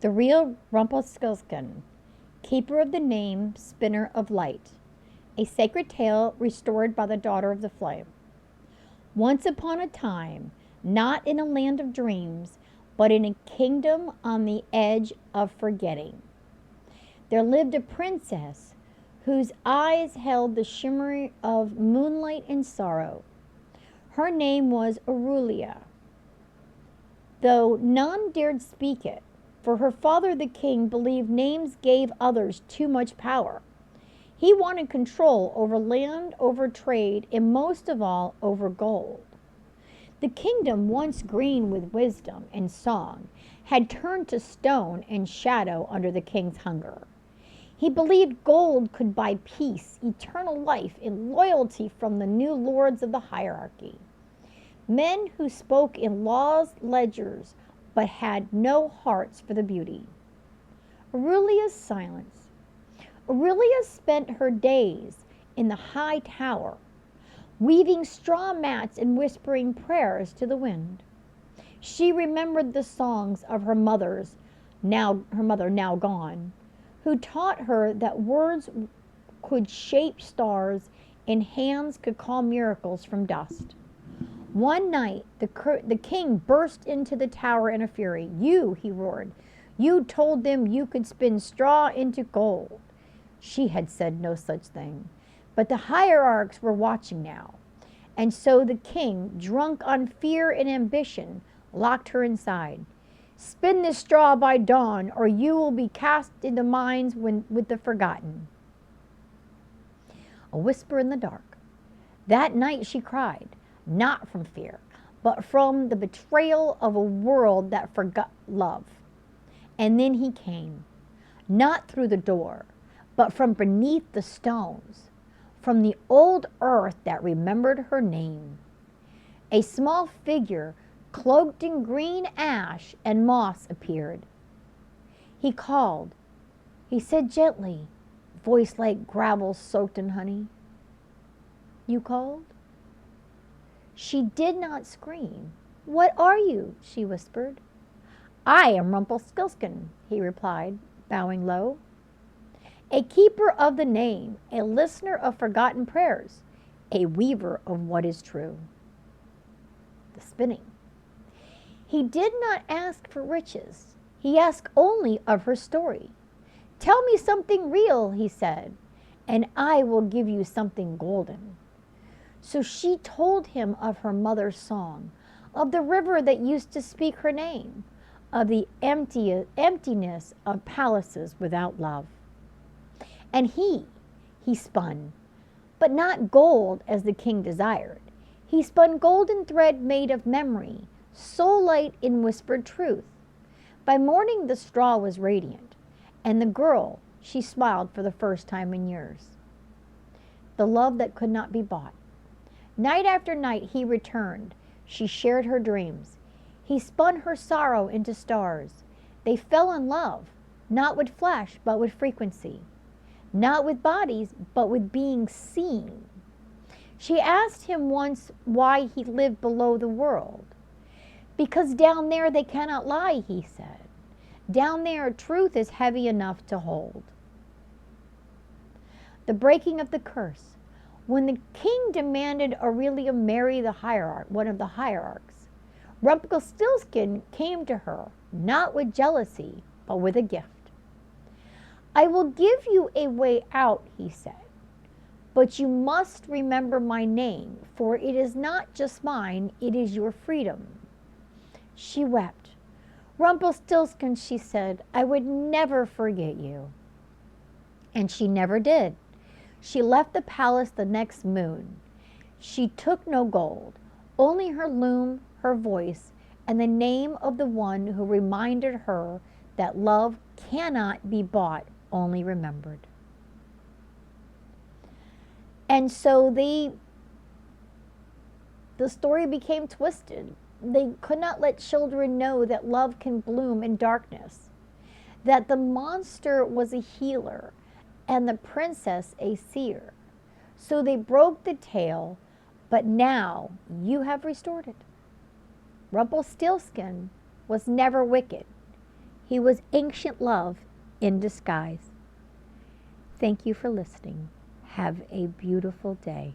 The real Rumpelstiltskin, keeper of the name Spinner of Light, a sacred tale restored by the daughter of the flame. Once upon a time, not in a land of dreams, but in a kingdom on the edge of forgetting, there lived a princess whose eyes held the shimmer of moonlight and sorrow. Her name was Aurelia, though none dared speak it, for her father the king believed names gave others too much power. He wanted control over land, over trade, and most of all, over gold. The kingdom, once green with wisdom and song, had turned to stone and shadow under the king's hunger. He believed gold could buy peace, eternal life, and loyalty from the new lords of the hierarchy. Men who spoke in law's ledgers but had no hearts for the beauty. Aurelia's silence. Aurelia spent her days in the high tower, weaving straw mats and whispering prayers to the wind. She remembered the songs of her mother now gone, who taught her that words could shape stars and hands could call miracles from dust. One night, the king burst into the tower in a fury. "You," he roared, "you told them you could spin straw into gold." She had said no such thing, but the hierarchs were watching now. And so the king, drunk on fear and ambition, locked her inside. "Spin this straw by dawn, or you will be cast into mines with the forgotten." A whisper in the dark. That night she cried, not from fear, but from the betrayal of a world that forgot love. And then he came, not through the door, but from beneath the stones, from the old earth that remembered her name. A small figure cloaked in green ash and moss appeared. He called. He said gently, voice like gravel soaked in honey, "You called?" She did not scream. "What are you?" she whispered. "I am Rumpelstiltskin," he replied, bowing low. "A keeper of the name, a listener of forgotten prayers, a weaver of what is true." The spinning. He did not ask for riches. He asked only of her story. "Tell me something real," he said, "and I will give you something golden." So she told him of her mother's song, of the river that used to speak her name, of the emptiness of palaces without love. And he spun, but not gold as the king desired. He spun golden thread made of memory, soul light in whispered truth. By morning the straw was radiant, and the girl, she smiled for the first time in years. The love that could not be bought. Night after night he returned. She shared her dreams. He spun her sorrow into stars. They fell in love, not with flesh, but with frequency. Not with bodies, but with being seen. She asked him once why he lived below the world. "Because down there they cannot lie," he said. "Down there truth is heavy enough to hold." The breaking of the curse. When the king demanded Aurelia marry one of the hierarchs, Rumpelstiltskin came to her, not with jealousy, but with a gift. "I will give you a way out," he said, "but you must remember my name, for it is not just mine, it is your freedom." She wept. "Rumpelstiltskin," she said, "I would never forget you." And she never did. She left the palace the next moon. She took no gold, only her loom, her voice, and the name of the one who reminded her that love cannot be bought, only remembered. And so the story became twisted. They could not let children know that love can bloom in darkness, that the monster was a healer and the princess a seer. So they broke the tale, but now you have restored it. Rumpelstiltskin was never wicked. He was ancient love in disguise. Thank you for listening. Have a beautiful day.